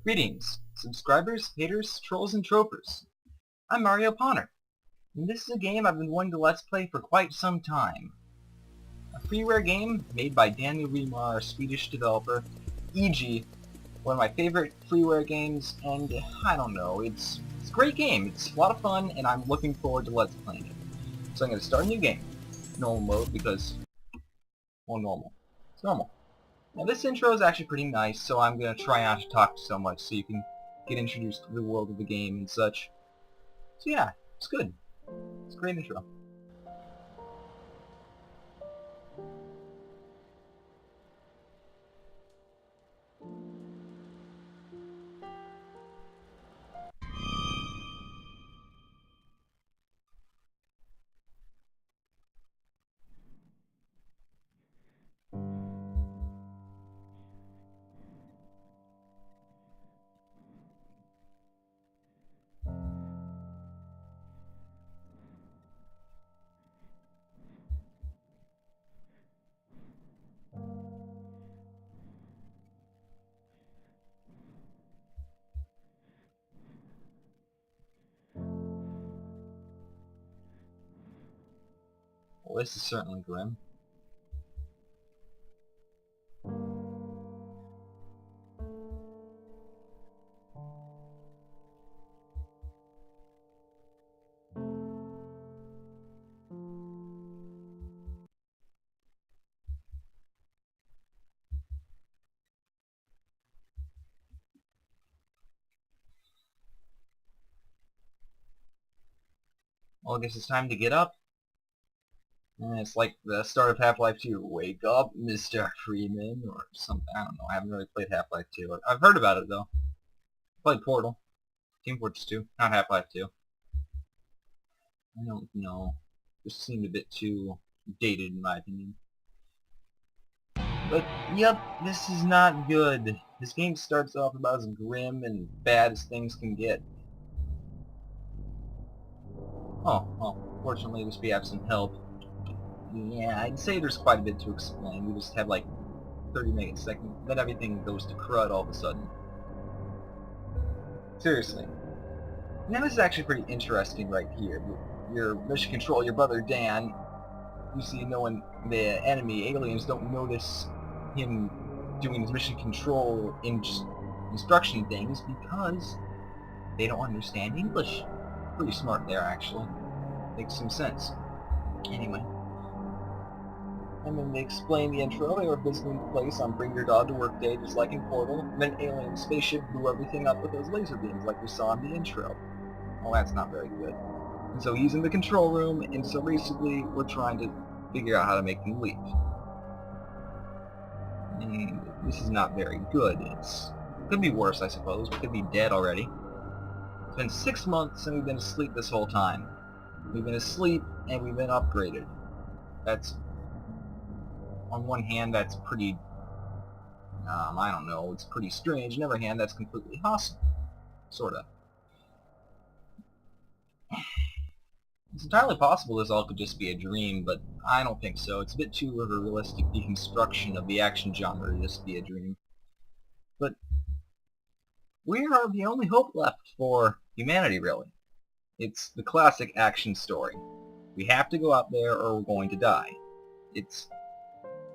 Greetings, subscribers, haters, trolls, and tropers. I'm Mario Ponner, and this is a game I've been wanting to Let's Play for quite some time. A freeware game made by Daniel Remar, a Swedish developer, e.g. one of my favorite freeware games, and I don't know, it's a great game, it's a lot of fun, and I'm looking forward to Let's Playing it. So I'm going to start a new game. Normal mode, because, well, normal. It's normal. Now this intro is actually pretty nice, so I'm going to try not to talk so much so you can get introduced to the world of the game and such. So yeah, it's good. It's a great intro. Well, this is certainly grim. Well, I guess it's time to get up. And it's like the start of Half-Life 2. Wake up, Mr. Freeman, or something. I don't know. I haven't really played Half-Life 2. I've heard about it, though. I played Portal. Team Fortress 2. Not Half-Life 2. I don't know. Just seemed a bit too dated, in my opinion. But, yep, this is not good. This game starts off about as grim and bad as things can get. Oh, well, fortunately at least we have some help. Yeah, I'd say there's quite a bit to explain. We just have like 30 megaseconds, then everything goes to crud all of a sudden. Seriously. Now this is actually pretty interesting right here. Your mission control, your brother Dan, you see the enemy aliens don't notice him doing his mission control instruction things because they don't understand English. Pretty smart there, actually. Makes some sense. Anyway. And then they explain the intro. They were visiting the place on Bring Your Dog to Work Day, just like in Portal. And then alien spaceship blew everything up with those laser beams, like we saw in the intro. Well, that's not very good. And so he's in the control room, and so basically we're trying to figure out how to make them leave. And this is not very good. It could be worse, I suppose. We could be dead already. It's been 6 months, and we've been asleep this whole time. We've been asleep, and we've been upgraded. That's... On one hand, that's pretty, I don't know, it's pretty strange. On the other hand, that's completely awesome. Sorta. It's entirely possible this all could just be a dream, but I don't think so. It's a bit too of a realistic deconstruction of the action genre to just be a dream. But we are the only hope left for humanity, really. It's the classic action story. We have to go out there or we're going to die. It's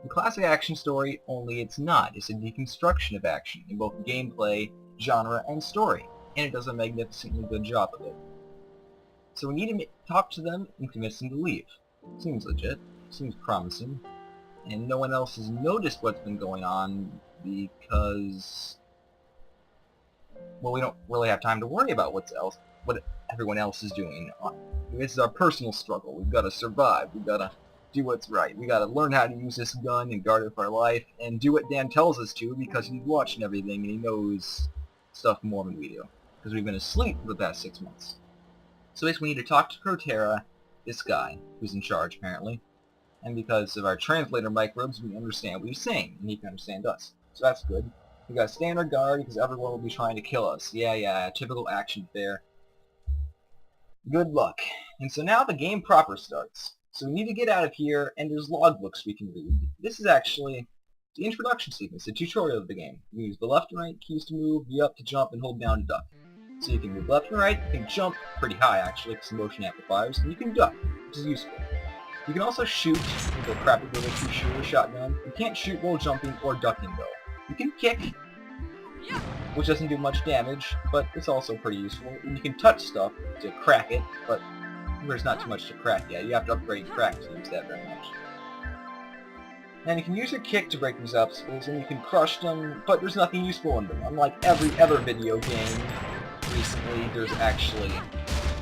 the classic action story, only it's not. It's a deconstruction of action in both gameplay, genre, and story, and it does a magnificently good job of it. So we need to talk to them and convince them to leave. Seems legit, seems promising, and no one else has noticed what's been going on because, well, we don't really have time to worry about what everyone else is doing. This is our personal struggle. We've got to survive. We've got to do what's right. We gotta learn how to use this gun and guard it for our life, and do what Dan tells us to because he's watching everything and he knows stuff more than we do. Because we've been asleep for the past 6 months. So basically we need to talk to Crotera, this guy, who's in charge apparently, and because of our translator microbes we understand what he's saying, and he can understand us. So that's good. We gotta stand our guard because everyone will be trying to kill us. Yeah, typical action fare. Good luck. And so now the game proper starts. So we need to get out of here, and there's logbooks we can read. This is actually The introduction sequence, the tutorial of the game. You use the left and right keys to move, the up to jump, and hold down to duck. So you can move left and right, you can jump pretty high actually, with some motion amplifiers, and you can duck, which is useful. You can also shoot with a crappy little two-shooter shotgun. You can't shoot while jumping or ducking though. You can kick, which doesn't do much damage, but it's also pretty useful. And you can touch stuff to crack it, but there's not too much to crack yet. You have to upgrade crack to use that very much. And you can use your kick to break these obstacles, and you can crush them, but there's nothing useful in them. Unlike every other video game recently, there's actually,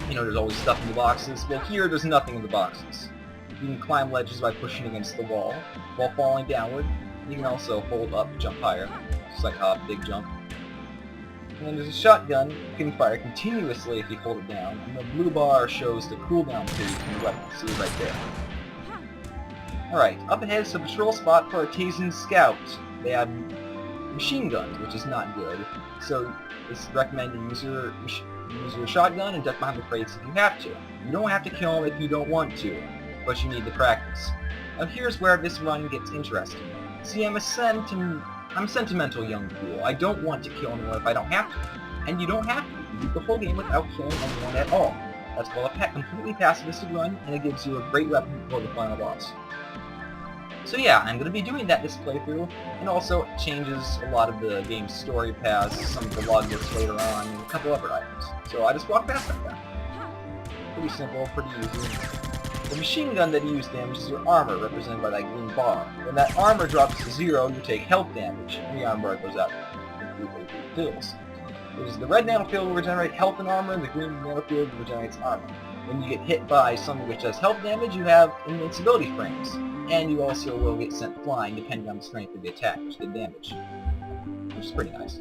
there's always stuff in the boxes. Well, here, there's nothing in the boxes. You can climb ledges by pushing against the wall, while falling downward. You can also hold up to jump higher, just like a big jump. And then there's a shotgun. You can fire continuously if you hold it down, and the blue bar shows the cooldown period from the weapon. See right there. Alright, up ahead is a patrol spot for Artisan Scouts. They have machine guns, which is not good. So it's recommended you use your shotgun and duck behind the crates if you have to. You don't have to kill them if you don't want to, but you need to practice. Now here's where this run gets interesting. See, I'm a sentimental young fool. I don't want to kill anyone if I don't have to. And you don't have to. You beat the whole game without killing anyone at all. That's called a completely pacifistic run, and it gives you a great weapon for the final boss. So yeah, I'm going to be doing that this playthrough, and also it changes a lot of the game's story paths, some of the logbooks later on, and a couple other items. So I just walked past that. Pretty simple, pretty easy. The machine gun that you use damages your armor, represented by that green bar. When that armor drops to 0, you take health damage, and the armor bar goes up. Fills. The red nanofield will regenerate health and armor, and the green nanofield regenerates armor. When you get hit by something which does health damage, you have invincibility frames. And you also will get sent flying depending on the strength of the attack, which did damage. Which is pretty nice.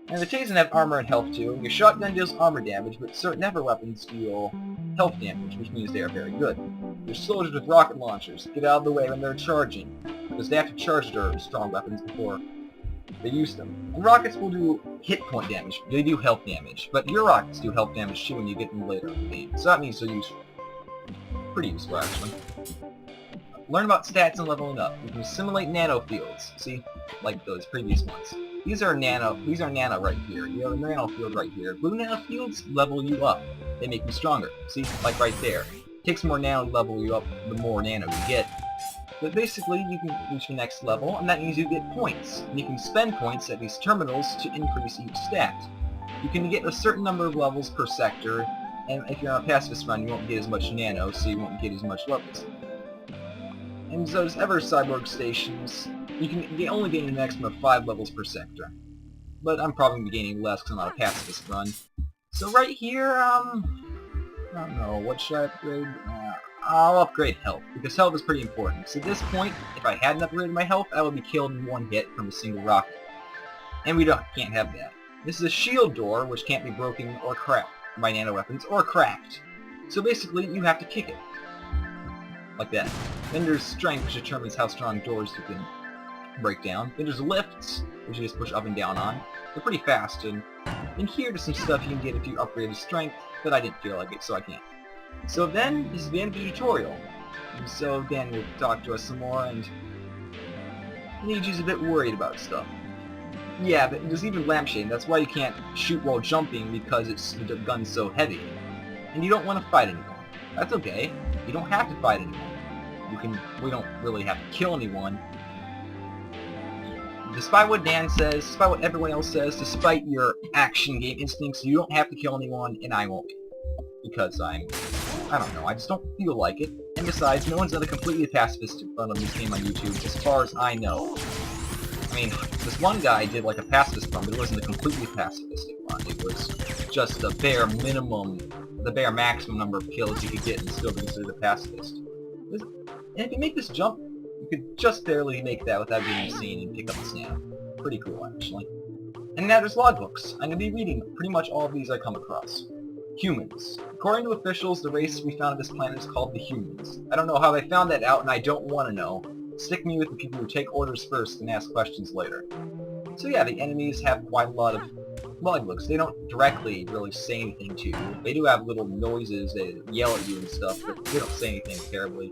And the Tasen have armor and health too. Your shotgun deals armor damage, but certain other weapons deal health damage, which means they are very good. Your soldiers with rocket launchers get out of the way when they're charging, because they have to charge their strong weapons before they use them. And rockets will do hit point damage. They do health damage, but your rockets do health damage too when you get them later in the game. So that means they're useful. Pretty useful, actually. Learn about stats and leveling up. You can simulate nanofields. See, like those previous ones. These are nano right here. You have a nanofield right here. Blue nanofields level you up. They make you stronger. See, like right there. It takes more nano to level you up, the more nano you get. But basically, you can reach the next level, and that means you get points. And you can spend points at these terminals to increase each stat. You can get a certain number of levels per sector, and if you're on a pacifist run, you won't get as much nano, so you won't get as much levels. And those other cyborg stations, you can only gain a maximum of 5 levels per sector. But I'm probably going to be gaining less because I'm not a pacifist run. So right here, I don't know, what should I upgrade? I'll upgrade health, because health is pretty important. So at this point, if I hadn't upgraded my health, I would be killed in one hit from a single rocket. And we can't have that. This is a shield door, which can't be broken or cracked by nano weapons, or cracked. So basically, you have to kick it. Like that. Then there's strength, which determines how strong doors you can break down. Then there's lifts, which you just push up and down on. They're pretty fast, and in here there's some stuff you can get if you upgrade the strength, but I didn't feel like it, so I can't. So then, this is the end of the tutorial. And so Dan will talk to us some more, and Niji's a bit worried about stuff. Yeah, but there's even lampshade. That's why you can't shoot while jumping, because the gun's so heavy. And you don't want to fight anyone. That's okay. You don't have to fight anyone. We don't really have to kill anyone. Despite what Dan says, despite what everyone else says, despite your action game instincts, you don't have to kill anyone, and I won't be. Because I don't know, I just don't feel like it. And besides, no one's done a completely pacifist run on this game on YouTube, as far as I know. I mean, this one guy did like a pacifist run, but it wasn't a completely pacifistic run. It was just the bare minimum, the bare maximum number of kills you could get and still be considered a pacifist. And if you make this jump, you could just barely make that without being seen and pick up the snap. Pretty cool, actually. And now there's logbooks. I'm going to be reading pretty much all of these I come across. Humans. According to officials, the race we found on this planet is called the humans. I don't know how they found that out, and I don't want to know. Stick me with the people who take orders first and ask questions later. So yeah, the enemies have quite a lot of logbooks. They don't directly really say anything to you. They do have little noises, they yell at you and stuff, but they don't say anything terribly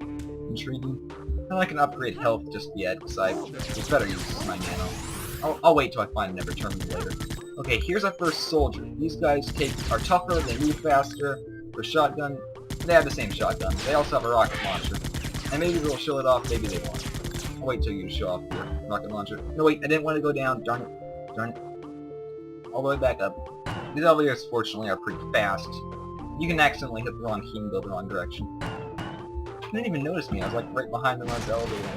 intriguing. I'm not gonna upgrade health just yet, because there's better uses of my nano. I'll wait till I find another terminal later. Okay, here's our first soldier. These guys are tougher, they move faster. For shotgun, they have the same shotgun. They also have a rocket launcher. And maybe they'll show it off, maybe they won't. I'll wait till you show off your rocket launcher. No wait, I didn't want to go down, darn it. Darn it. All the way back up. These elevators, fortunately, are pretty fast. You can accidentally hit the wrong key and go the wrong direction. You didn't even notice me, I was like right behind them on the elevator.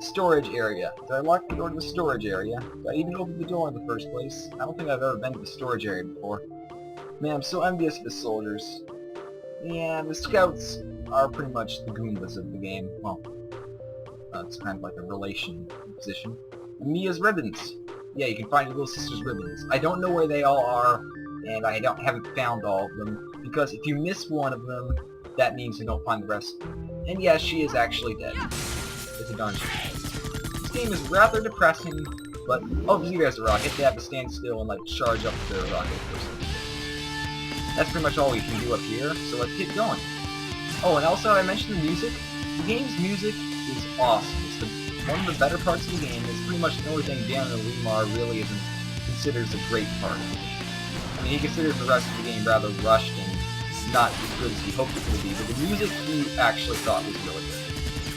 Storage area. Did I lock the door to the storage area? Did I even open the door in the first place? I don't think I've ever been to the storage area before. Man, I'm so envious of the soldiers. Yeah, the scouts are pretty much the Goombas of the game. Well, it's kind of like a relation position. And Mia's ribbons. Yeah, you can find your little sister's ribbons. I don't know where they all are, and I haven't found all of them, because if you miss one of them, that means you don't find the rest. And yes, she is actually dead. It's a darn shame. This game is rather depressing, but oh, there's a rocket. They have to stand still and like charge up their rocket or something. That's pretty much all we can do up here, so let's get going. Oh, and also I mentioned the music. The game's music is awesome. It's one of the better parts of the game. It's pretty much the only thing Dan and Lemar really considers a great part. I mean, he considers the rest of the game rather rushed and not as good as he hoped it would be, but the music he actually thought was really good.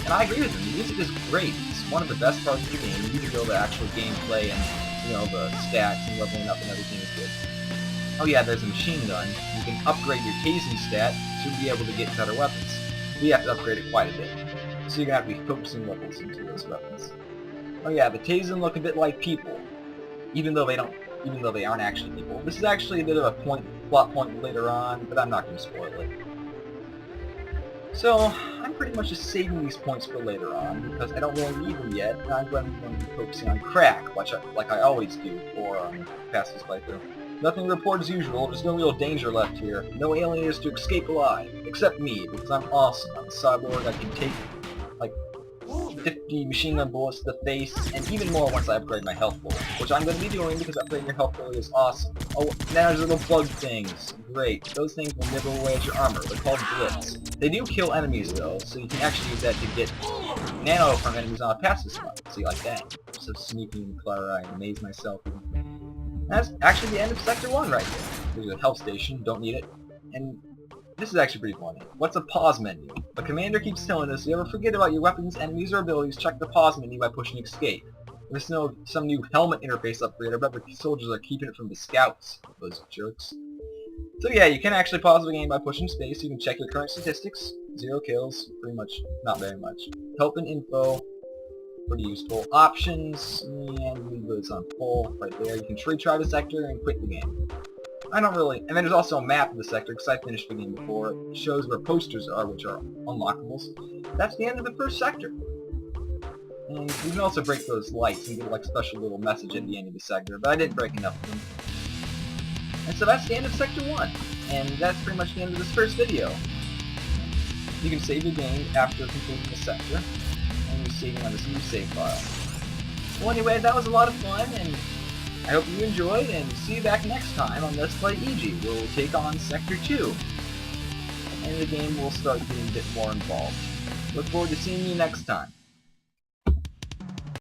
And I agree with him. The music is great. It's one of the best parts of the game, even though the actual gameplay and, you know, the stats and leveling up and everything is good. Oh yeah, there's a machine gun. You can upgrade your tasing stat to be able to get better weapons. But you have to upgrade it quite a bit. So you're gonna have to be focusing levels into those weapons. Oh yeah, the tasing look a bit like people. Even though they aren't actually people. This is actually a bit of a plot point later on, but I'm not gonna spoil it. So, I'm pretty much just saving these points for later on, because I don't really need them yet, and I'm going to be focusing on crack, like I always do for past this playthrough. Nothing to report as usual, there's no real danger left here. No aliens to escape alive, except me, because I'm awesome. I'm a cyborg, I can take, like, 50 machine gun bullets to the face, and even more once I upgrade my health bullet, which I'm going to be doing because upgrading your health bullet is awesome. Oh, now there's little bug things. Great. Those things will nibble away at your armor. They're called blitz. They do kill enemies, though, so you can actually use that to get nano from enemies on a passive spot. See, like that. So sneaky and clever, I amaze myself. That's actually the end of Sector 1 right there. There's a health station, don't need it. And this is actually pretty funny. What's a pause menu? The commander keeps telling us, if you ever forget about your weapons, enemies, or abilities, check the pause menu by pushing escape. There's some new helmet interface upgrade, I bet the soldiers are keeping it from the scouts. Those jerks. So yeah, you can actually pause the game by pushing space. You can check your current statistics. 0 kills, pretty much, not very much. Help and info, pretty useful. Options, and leave those on full right there. You can retry the sector and quit the game. I don't really... And then there's also a map of the sector, because I finished the game before. It shows where posters are, which are unlockables. That's the end of the first sector. And you can also break those lights and get like a special little message at the end of the sector, but I didn't break enough of them. And so that's the end of Sector 1. And that's pretty much the end of this first video. You can save your game after completing the sector, and you're saving on this new save file. Well anyway, that was a lot of fun, and I hope you enjoyed, and see you back next time on Let's Play EG, where we'll take on Sector 2. And the game will start getting a bit more involved. Look forward to seeing you next time.